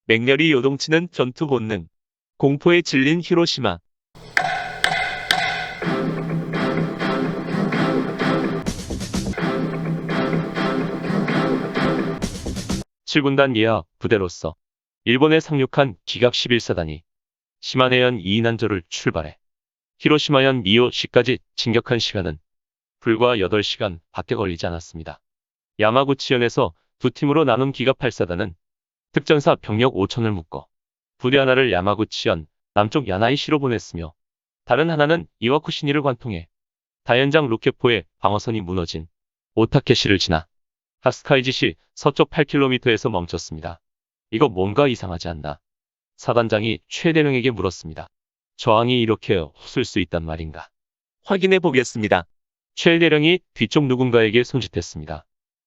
맹렬히 요동치는 전투 본능. 공포에 질린 히로시마. 7군단 예하 부대로서 일본에 상륙한 기갑 11사단이 시마네현 이인한조를 출발해 히로시마현 미오시까지 진격한 시간은 불과 8시간 밖에 걸리지 않았습니다. 야마구치현에서 두 팀으로 나눈 기갑 8사단은 특전사 병력 5천을 묶어 부대 하나를 야마구치현 남쪽 야나이시로 보냈으며 다른 하나는 이와쿠시니를 관통해 다연장 로켓포의 방어선이 무너진 오타케시를 지나 하스카이지시 서쪽 8km에서 멈췄습니다. 이거 뭔가 이상하지 않나? 사단장이 최대령에게 물었습니다. 저항이 이렇게 없을 수 있단 말인가? 확인해 보겠습니다. 최대령이 뒤쪽 누군가에게 손짓했습니다.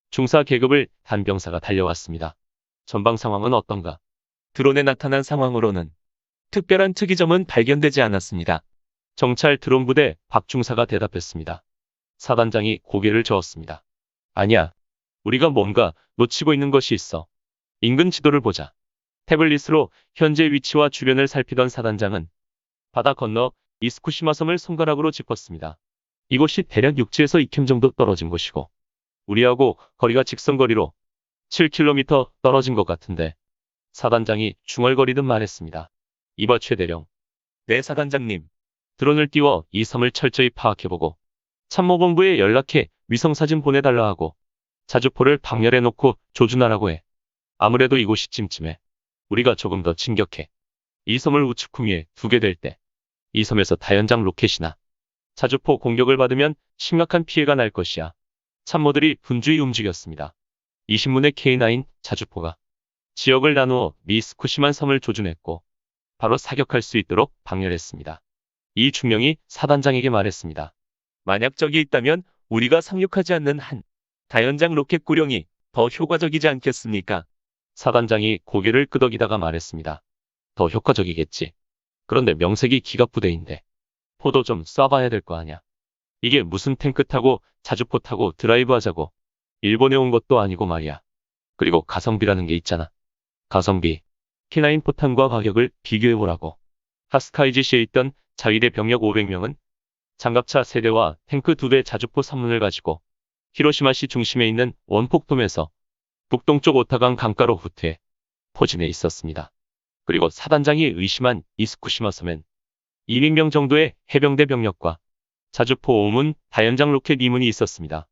중사 계급을 단 병사가 달려왔습니다. 전방 상황은 어떤가? 드론에 나타난 상황으로는 특별한 특이점은 발견되지 않았습니다. 정찰 드론 부대 박중사가 대답했습니다. 사단장이 고개를 저었습니다. 아니야. 우리가 뭔가 놓치고 있는 것이 있어. 인근 지도를 보자. 태블릿으로 현재 위치와 주변을 살피던 사단장은 바다 건너 이스쿠시마 섬을 손가락으로 짚었습니다. 이곳이 대략 육지에서 2km 정도 떨어진 곳이고 우리하고 거리가 직선거리로 7km 떨어진 것 같은데. 사단장이 중얼거리듯 말했습니다. 이봐 최대령. 네 사단장님. 드론을 띄워 이 섬을 철저히 파악해보고 참모본부에 연락해 위성사진 보내달라 하고 자주포를 방열해놓고 조준하라고 해. 아무래도 이곳이 찜찜해. 우리가 조금 더 진격해. 이 섬을 우측 후미에 두게 될 때 이 섬에서 다연장 로켓이나 자주포 공격을 받으면 심각한 피해가 날 것이야. 참모들이 분주히 움직였습니다. 이 신문의 K9 자주포가 지역을 나누어 미스쿠시만 섬을 조준했고 바로 사격할 수 있도록 방열했습니다. 이 중령이 사단장에게 말했습니다. 만약 적이 있다면 우리가 상륙하지 않는 한 다연장 로켓 구령이 더 효과적이지 않겠습니까? 사단장이 고개를 끄덕이다가 말했습니다. 더 효과적이겠지. 그런데 명색이 기갑부대인데 포도 좀 쏴봐야 될 거 아냐. 이게 무슨 탱크 타고 자주포 타고 드라이브 하자고. 일본에 온 것도 아니고 말이야. 그리고 가성비라는 게 있잖아. 가성비. K9 포탄과 가격을 비교해보라고. 하스카이지시에 있던 자위대 병력 500명은 장갑차 3대와 탱크 2대 자주포 3문을 가지고 히로시마시 중심에 있는 원폭돔에서 북동쪽 오타강 강가로 후퇴해 포진해 있었습니다. 그리고 사단장이 의심한 이스쿠시마 섬엔 200명 정도의 해병대 병력과 자주포 5문, 다연장 로켓 2문이 있었습니다.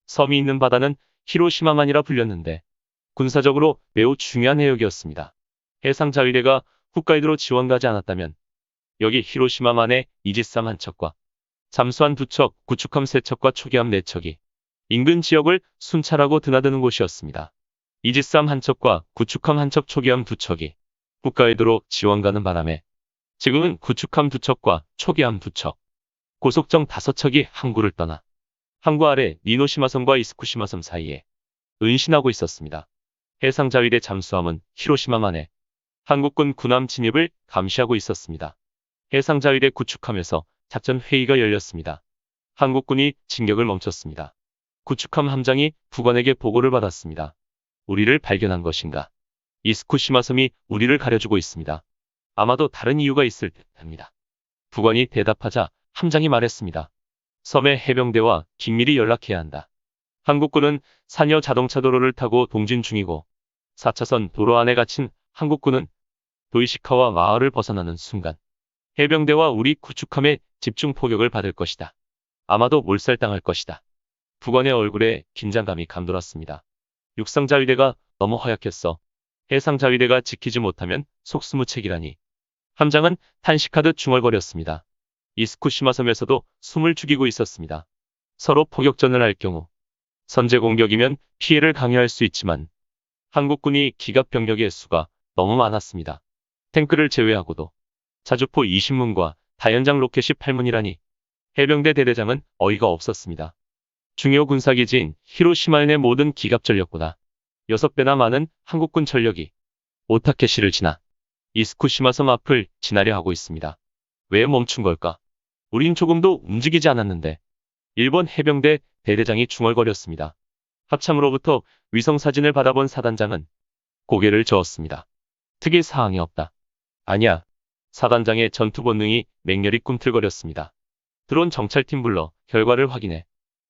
섬이 있는 바다는 히로시마만이라 불렸는데 군사적으로 매우 중요한 해역이었습니다. 해상자위대가 홋카이도로 지원 가지 않았다면 여기 히로시마만의 이지삼 한 척과 잠수함 2척, 구축함 3척과 초기함 4척이 인근 지역을 순찰하고 드나드는 곳이었습니다. 이지삼 한 척과 구축함 1척, 초기함 2척이 홋카이도로 지원 가는 바람에 지금은 구축함 2척과 초기함 2척, 고속정 5척이 항구를 떠나 항구 아래 니노시마섬과 이스쿠시마섬 사이에 은신하고 있었습니다. 해상자위대 잠수함은 히로시마만에 한국군 군함 진입을 감시하고 있었습니다. 해상자위대 구축함에서 작전 회의가 열렸습니다. 한국군이 진격을 멈췄습니다. 구축함 함장이 부관에게 보고를 받았습니다. 우리를 발견한 것인가? 이스쿠시마 섬이 우리를 가려주고 있습니다. 아마도 다른 이유가 있을 듯합니다. 부관이 대답하자 함장이 말했습니다. 섬의 해병대와 긴밀히 연락해야 한다. 한국군은 산여 자동차 도로를 타고 동진 중이고 4차선 도로 안에 갇힌 한국군은 도이시카와 마을을 벗어나는 순간 해병대와 우리 구축함의 집중 포격을 받을 것이다. 아마도 몰살당할 것이다. 부관의 얼굴에 긴장감이 감돌았습니다. 육상자위대가 너무 허약했어. 해상자위대가 지키지 못하면 속수무책이라니. 함장은 탄식하듯 중얼거렸습니다. 이스쿠시마 섬에서도 숨을 죽이고 있었습니다. 서로 포격전을 할 경우 선제 공격이면 피해를 강요할 수 있지만 한국군이 기갑 병력의 수가 너무 많았습니다. 탱크를 제외하고도 자주포 20문과 다연장 로켓이 8문이라니 해병대 대대장은 어이가 없었습니다. 중요 군사기지인 히로시마현의 모든 기갑 전력보다 6배나 많은 한국군 전력이 오타케시를 지나 이스쿠시마 섬 앞을 지나려 하고 있습니다. 왜 멈춘 걸까? 우린 조금도 움직이지 않았는데. 일본 해병대 대대장이 중얼거렸습니다. 합참으로부터 위성사진을 받아본 사단장은 고개를 저었습니다. 특이 사항이 없다. 아니야. 사단장의 전투 본능이 맹렬히 꿈틀거렸습니다. 드론 정찰팀 불러 결과를 확인해.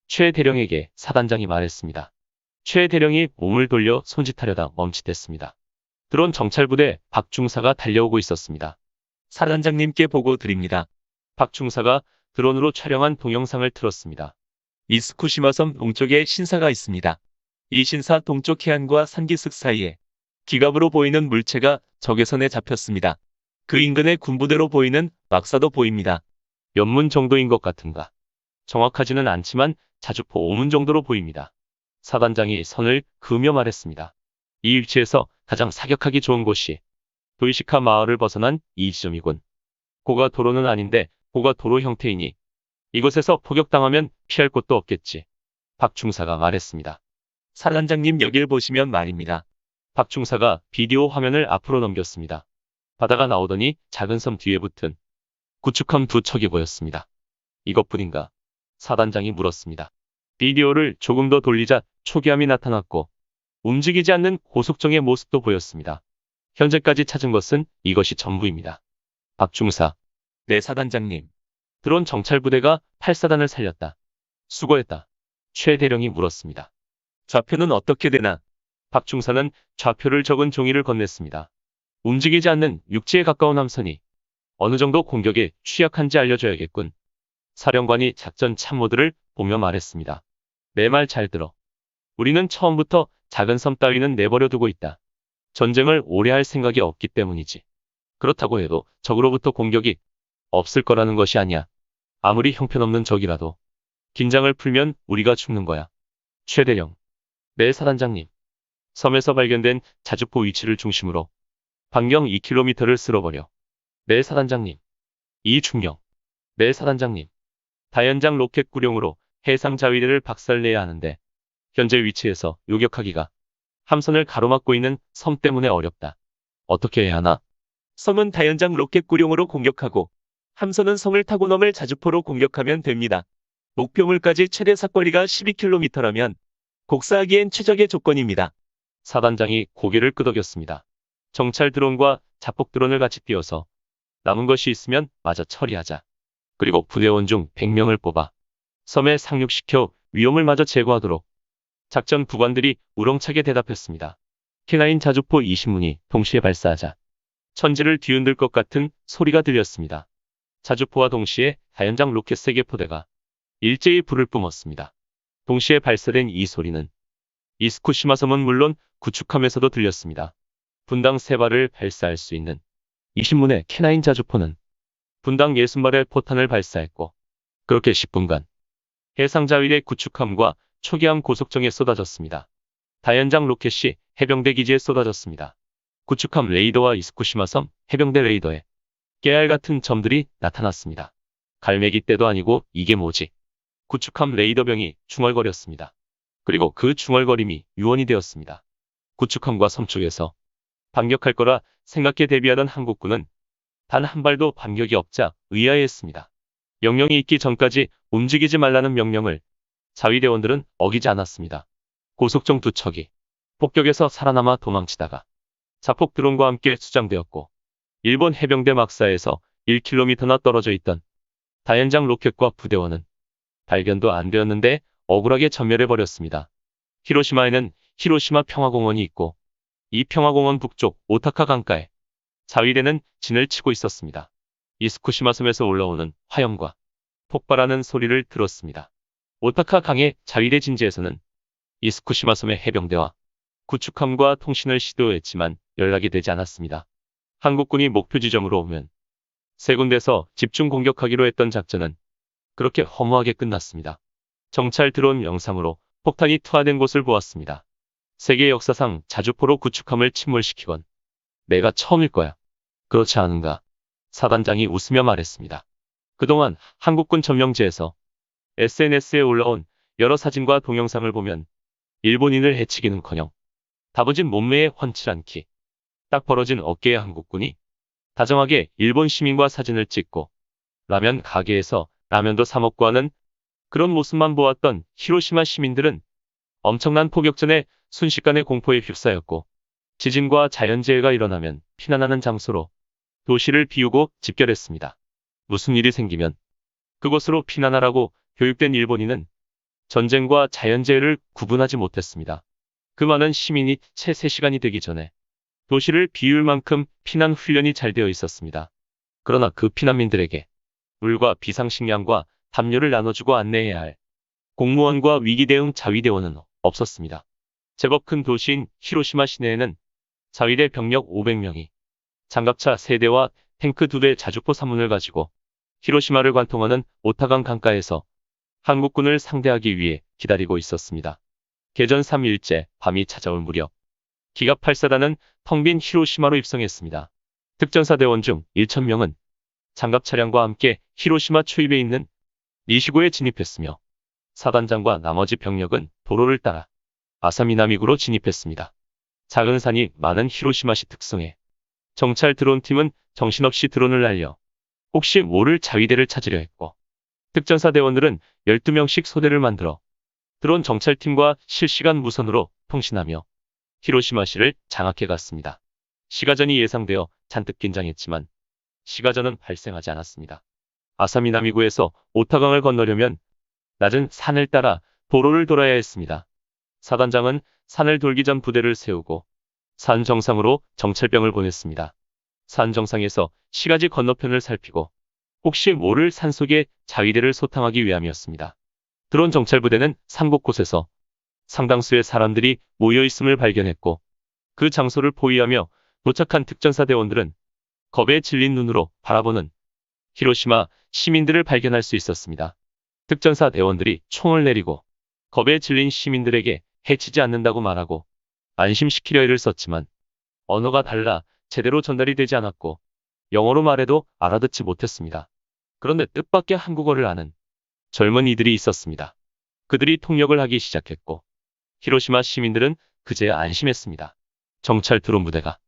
최 대령에게 사단장이 말했습니다. 최 대령이 몸을 돌려 손짓하려다 멈칫했습니다. 드론 정찰부대 박 중사가 달려오고 있었습니다. 사단장님께 보고 드립니다. 박 중사가 드론으로 촬영한 동영상을 틀었습니다. 이스쿠시마 섬 동쪽에 신사가 있습니다. 이 신사 동쪽 해안과 산기슭 사이에 기갑으로 보이는 물체가 적외선에 잡혔습니다. 그 인근의 군부대로 보이는 막사도 보입니다. 연문 정도인 것 같은가. 정확하지는 않지만 자주포 5문 정도로 보입니다. 사단장이 선을 그으며 말했습니다. 이 위치에서 가장 사격하기 좋은 곳이 도이시카 마을을 벗어난 이 지점이군. 고가 도로는 아닌데 고가 도로 형태이니 이곳에서 포격당하면 피할 곳도 없겠지. 박 중사가 말했습니다. 사단장님 여길 보시면 말입니다. 박 중사가 비디오 화면을 앞으로 넘겼습니다. 바다가 나오더니 작은 섬 뒤에 붙은 구축함 두 척이 보였습니다. 이것뿐인가? 사단장이 물었습니다. 비디오를 조금 더 돌리자 초기함이 나타났고 움직이지 않는 고속정의 모습도 보였습니다. 현재까지 찾은 것은 이것이 전부입니다. 박 중사. 네, 사단장님. 드론 정찰부대가 8사단을 살렸다. 수고했다. 최 대령이 물었습니다. 좌표는 어떻게 되나? 박 중사는 좌표를 적은 종이를 건넸습니다. 움직이지 않는 육지에 가까운 함선이 어느 정도 공격에 취약한지 알려줘야겠군. 사령관이 작전 참모들을 보며 말했습니다. 내 말 잘 들어. 우리는 처음부터 작은 섬 따위는 내버려 두고 있다. 전쟁을 오래 할 생각이 없기 때문이지. 그렇다고 해도 적으로부터 공격이 없을 거라는 것이 아니야. 아무리 형편없는 적이라도 긴장을 풀면 우리가 죽는 거야. 최 대령. 네, 사단장님. 섬에서 발견된 자주포 위치를 중심으로 반경 2km를 쓸어버려. 네, 사단장님. 이중령. 네, 사단장님. 다연장 로켓 구룡으로 해상 자위대를 박살내야 하는데 현재 위치에서 요격하기가 함선을 가로막고 있는 섬 때문에 어렵다. 어떻게 해야 하나? 섬은 다연장 로켓 구룡으로 공격하고 함선은 성을 타고 넘을 자주포로 공격하면 됩니다. 목표물까지 최대 사거리가 12km라면 곡사하기엔 최적의 조건입니다. 사단장이 고개를 끄덕였습니다. 정찰 드론과 자폭 드론을 같이 띄워서 남은 것이 있으면 마저 처리하자. 그리고 부대원 중 100명을 뽑아 섬에 상륙시켜 위험을 마저 제거하도록. 작전 부관들이 우렁차게 대답했습니다. K9 자주포 20문이 동시에 발사하자. 천지를 뒤흔들 것 같은 소리가 들렸습니다. 자주포와 동시에 다연장 로켓 3개 포대가 일제히 불을 뿜었습니다. 동시에 발사된 이 소리는 이스쿠시마 섬은 물론 구축함에서도 들렸습니다. 분당 3발을 발사할 수 있는 20문의 K9 자주포는 분당 60발의 포탄을 발사했고 그렇게 10분간 해상자위대 구축함과 초기함 고속정에 쏟아졌습니다. 다연장 로켓이 해병대 기지에 쏟아졌습니다. 구축함 레이더와 이스쿠시마 섬 해병대 레이더에 깨알 같은 점들이 나타났습니다. 갈매기 떼도 아니고 이게 뭐지? 구축함 레이더병이 중얼거렸습니다. 그리고 그 중얼거림이 유언이 되었습니다. 구축함과 섬 쪽에서 반격할 거라 생각해 대비하던 한국군은 단 한 발도 반격이 없자 의아해했습니다. 명령이 있기 전까지 움직이지 말라는 명령을 자위대원들은 어기지 않았습니다. 고속정 두 척이 폭격에서 살아남아 도망치다가 자폭 드론과 함께 수장되었고 일본 해병대 막사에서 1km나 떨어져 있던 다연장 로켓과 부대원은 발견도 안 되었는데 억울하게 전멸해버렸습니다. 히로시마에는 히로시마 평화공원이 있고 이 평화공원 북쪽 오타카 강가에 자위대는 진을 치고 있었습니다. 이스쿠시마 섬에서 올라오는 화염과 폭발하는 소리를 들었습니다. 오타카 강의 자위대 진지에서는 이스쿠시마 섬의 해병대와 구축함과 통신을 시도했지만 연락이 되지 않았습니다. 한국군이 목표 지점으로 오면 세 군데서 집중 공격하기로 했던 작전은 그렇게 허무하게 끝났습니다. 정찰 드론 영상으로 폭탄이 투하된 곳을 보았습니다. 세계 역사상 자주포로 구축함을 침몰시키건 내가 처음일 거야. 그렇지 않은가? 사단장이 웃으며 말했습니다. 그동안 한국군 점령지에서 SNS에 올라온 여러 사진과 동영상을 보면 일본인을 해치기는커녕 다부진 몸매에 훤칠한 키, 딱 벌어진 어깨의 한국군이 다정하게 일본 시민과 사진을 찍고 라면 가게에서 라면도 사 먹고 하는 그런 모습만 보았던 히로시마 시민들은 엄청난 포격전에 순식간에 공포에 휩싸였고 지진과 자연재해가 일어나면 피난하는 장소로 도시를 비우고 집결했습니다. 무슨 일이 생기면 그곳으로 피난하라고 교육된 일본인은 전쟁과 자연재해를 구분하지 못했습니다. 그 많은 시민이 채 3시간이 되기 전에 도시를 비울 만큼 피난 훈련이 잘 되어 있었습니다. 그러나 그 피난민들에게 물과 비상식량과 담요를 나눠주고 안내해야 할 공무원과 위기대응 자위대원은 없었습니다. 제법 큰 도시인 히로시마 시내에는 자위대 병력 500명이 장갑차 3대와 탱크 2대 자주포 3문을 가지고 히로시마를 관통하는 오타강 강가에서 한국군을 상대하기 위해 기다리고 있었습니다. 개전 3일째 밤이 찾아올 무렵 기갑 8사단은 텅 빈 히로시마로 입성했습니다. 특전사 대원 중 1,000명은 장갑 차량과 함께 히로시마 초입에 있는 니시고에 진입했으며 사단장과 나머지 병력은 도로를 따라 아사미나미구로 진입했습니다. 작은 산이 많은 히로시마시 특성에 정찰 드론팀은 정신없이 드론을 날려 혹시 모를 자위대를 찾으려 했고, 특전사 대원들은 12명씩 소대를 만들어 드론 정찰팀과 실시간 무선으로 통신하며 히로시마시를 장악해 갔습니다. 시가전이 예상되어 잔뜩 긴장했지만 시가전은 발생하지 않았습니다. 아사미나미구에서 오타강을 건너려면 낮은 산을 따라 도로를 돌아야 했습니다. 사단장은 산을 돌기 전 부대를 세우고 산 정상으로 정찰병을 보냈습니다. 산 정상에서 시가지 건너편을 살피고 혹시 모를 산속의 자위대를 소탕하기 위함이었습니다. 드론 정찰부대는 산 곳곳에서 상당수의 사람들이 모여있음을 발견했고 그 장소를 포위하며 도착한 특전사 대원들은 겁에 질린 눈으로 바라보는 히로시마 시민들을 발견할 수 있었습니다. 특전사 대원들이 총을 내리고 겁에 질린 시민들에게 해치지 않는다고 말하고 안심시키려 애를 썼지만 언어가 달라 제대로 전달이 되지 않았고 영어로 말해도 알아듣지 못했습니다. 그런데 뜻밖의 한국어를 아는 젊은이들이 있었습니다. 그들이 통역을 하기 시작했고 히로시마 시민들은 그제야 안심했습니다. 정찰 드론 부대가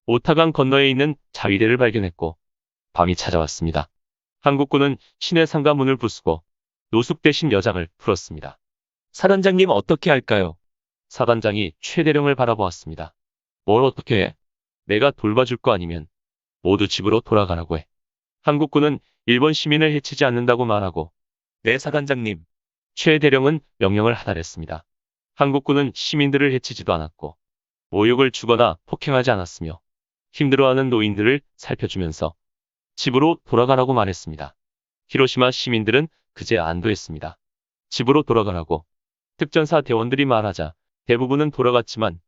오타강 건너에 있는 자위대를 발견했고 밤이 찾아왔습니다. 한국군은 시내 상가 문을 부수고 노숙 대신 여장을 풀었습니다. 사단장님 어떻게 할까요? 사단장이 최대령을 바라보았습니다. 뭘 어떻게 해? 내가 돌봐줄 거 아니면 모두 집으로 돌아가라고 해. 한국군은 일본 시민을 해치지 않는다고 말하고 네, 사단장님. 최대령은 명령을 하달했습니다. 한국군은 시민들을 해치지도 않았고 모욕을 주거나 폭행하지 않았으며 힘들어하는 노인들을 살펴주면서 집으로 돌아가라고 말했습니다. 히로시마 시민들은 그제 안도했습니다. 집으로 돌아가라고 특전사 대원들이 말하자 대부분은 돌아갔지만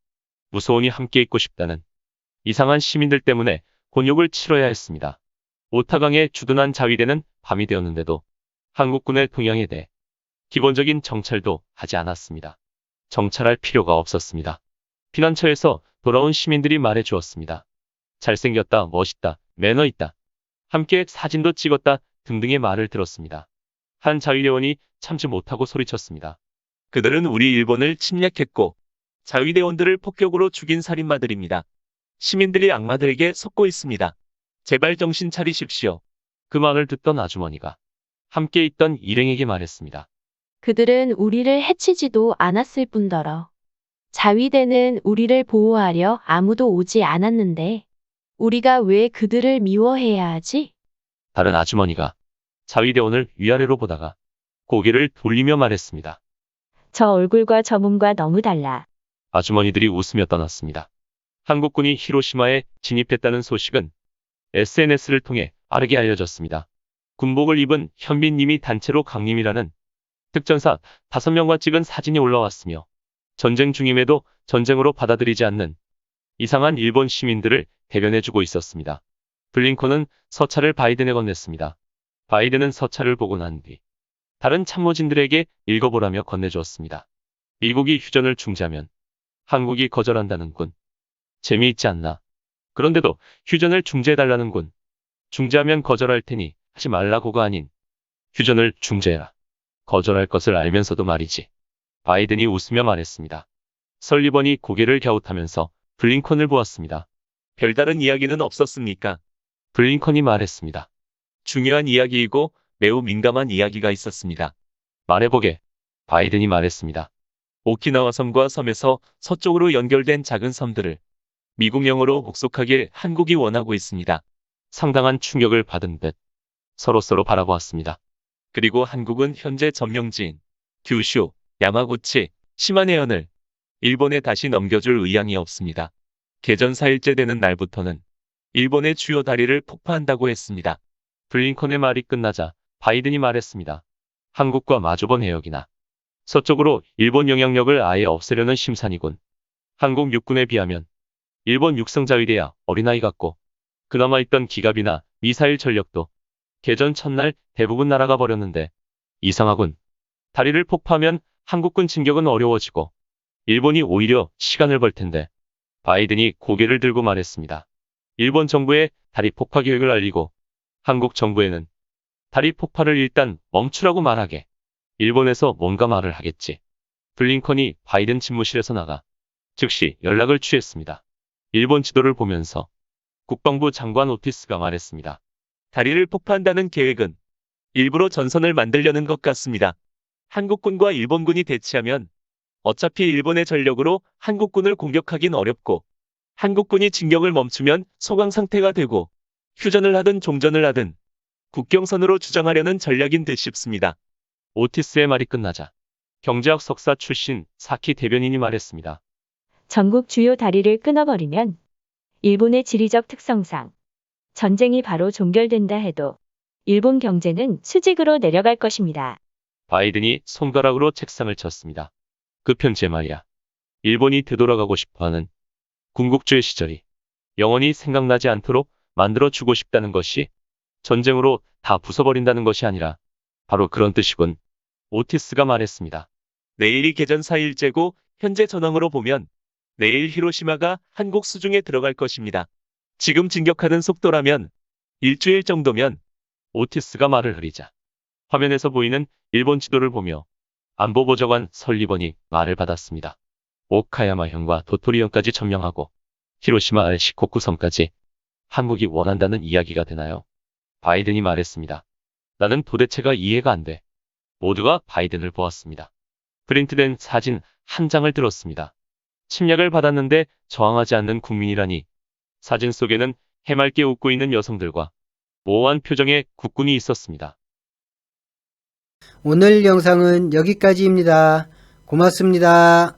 무소원이 함께 있고 싶다는 이상한 시민들 때문에 곤욕을 치러야 했습니다. 오타강에 주둔한 자위대는 밤이 되었는데도 한국군의 동향에 대해 기본적인 정찰도 하지 않았습니다. 정찰할 필요가 없었습니다. 피난처에서 돌아온 시민들이 말해 주었습니다. 잘생겼다, 멋있다, 매너 있다. 함께 사진도 찍었다 등등의 말을 들었습니다. 한 자위대원이 참지 못하고 소리쳤습니다. 그들은 우리 일본을 침략했고 자위대원들을 폭격으로 죽인 살인마들입니다. 시민들이 악마들에게 속고 있습니다. 제발 정신 차리십시오. 그 말을 듣던 아주머니가 함께 있던 일행에게 말했습니다. 그들은 우리를 해치지도 않았을 뿐더러 자위대는 우리를 보호하려 아무도 오지 않았는데 우리가 왜 그들을 미워해야 하지? 다른 아주머니가 자위대원을 위아래로 보다가 고개를 돌리며 말했습니다. 저 얼굴과 저 몸과 너무 달라. 아주머니들이 웃으며 떠났습니다. 한국군이 히로시마에 진입했다는 소식은 SNS를 통해 빠르게 알려졌습니다. 군복을 입은 현빈님이 단체로 강림이라는 특전사 5명과 찍은 사진이 올라왔으며 전쟁 중임에도 전쟁으로 받아들이지 않는 이상한 일본 시민들을 대변해주고 있었습니다. 블링컨은 서찰을 바이든에 건넸습니다. 바이든은 서찰을 보고 난 뒤 다른 참모진들에게 읽어보라며 건네주었습니다. 미국이 휴전을 중지하면 한국이 거절한다는군. 재미있지 않나? 그런데도 휴전을 중지해달라는군. 중지하면 거절할 테니 하지 말라고가 아닌 휴전을 중지해라. 거절할 것을 알면서도 말이지. 바이든이 웃으며 말했습니다. 설리번이 고개를 갸웃하면서 블링컨을 보았습니다. 별다른 이야기는 없었습니까? 블링컨이 말했습니다. 중요한 이야기이고 매우 민감한 이야기가 있었습니다. 말해보게. 바이든이 말했습니다. 오키나와 섬과 섬에서 서쪽으로 연결된 작은 섬들을 미국령으로 복속하길 한국이 원하고 있습니다. 상당한 충격을 받은 듯 서로서로 바라보았습니다. 그리고 한국은 현재 점령지인 규슈, 야마구치, 시마네현을 일본에 다시 넘겨줄 의향이 없습니다. 개전 4일째 되는 날부터는 일본의 주요 다리를 폭파한다고 했습니다. 블링컨의 말이 끝나자 바이든이 말했습니다. 한국과 마주본 해역이나 서쪽으로 일본 영향력을 아예 없애려는 심산이군. 한국 육군에 비하면 일본 육성자위대야 어린아이 같고 그나마 있던 기갑이나 미사일 전력도 개전 첫날 대부분 날아가 버렸는데 이상하군. 다리를 폭파하면 한국군 진격은 어려워지고 일본이 오히려 시간을 벌 텐데. 바이든이 고개를 들고 말했습니다. 일본 정부에 다리 폭파 계획을 알리고 한국 정부에는 다리 폭파를 일단 멈추라고 말하게. 일본에서 뭔가 말을 하겠지. 블링컨이 바이든 집무실에서 나가 즉시 연락을 취했습니다. 일본 지도를 보면서 국방부 장관 오티스가 말했습니다. 다리를 폭파한다는 계획은 일부러 전선을 만들려는 것 같습니다. 한국군과 일본군이 대치하면 어차피 일본의 전력으로 한국군을 공격하긴 어렵고 한국군이 진격을 멈추면 소강 상태가 되고 휴전을 하든 종전을 하든 국경선으로 주장하려는 전략인 듯 싶습니다. 오티스의 말이 끝나자 경제학 석사 출신 사키 대변인이 말했습니다. 전국 주요 다리를 끊어버리면 일본의 지리적 특성상 전쟁이 바로 종결된다 해도 일본 경제는 수직으로 내려갈 것입니다. 바이든이 손가락으로 책상을 쳤습니다. 그 편지에 말이야. 일본이 되돌아가고 싶어하는 군국주의 시절이 영원히 생각나지 않도록 만들어주고 싶다는 것이 전쟁으로 다 부숴버린다는 것이 아니라 바로 그런 뜻이군. 오티스가 말했습니다. 내일이 개전 4일째고 현재 전황으로 보면 내일 히로시마가 한국 수중에 들어갈 것입니다. 지금 진격하는 속도라면 일주일 정도면. 오티스가 말을 흐리자 화면에서 보이는 일본 지도를 보며 안보보좌관 설리번이 말을 받았습니다. 오카야마현과 도토리현까지 점령하고 히로시마의 시코쿠 섬까지 한국이 원한다는 이야기가 되나요? 바이든이 말했습니다. 나는 도대체가 이해가 안 돼. 모두가 바이든을 보았습니다. 프린트된 사진 한 장을 들었습니다. 침략을 받았는데 저항하지 않는 국민이라니. 사진 속에는 해맑게 웃고 있는 여성들과 모호한 표정의 국군이 있었습니다. 오늘 영상은 여기까지입니다. 고맙습니다.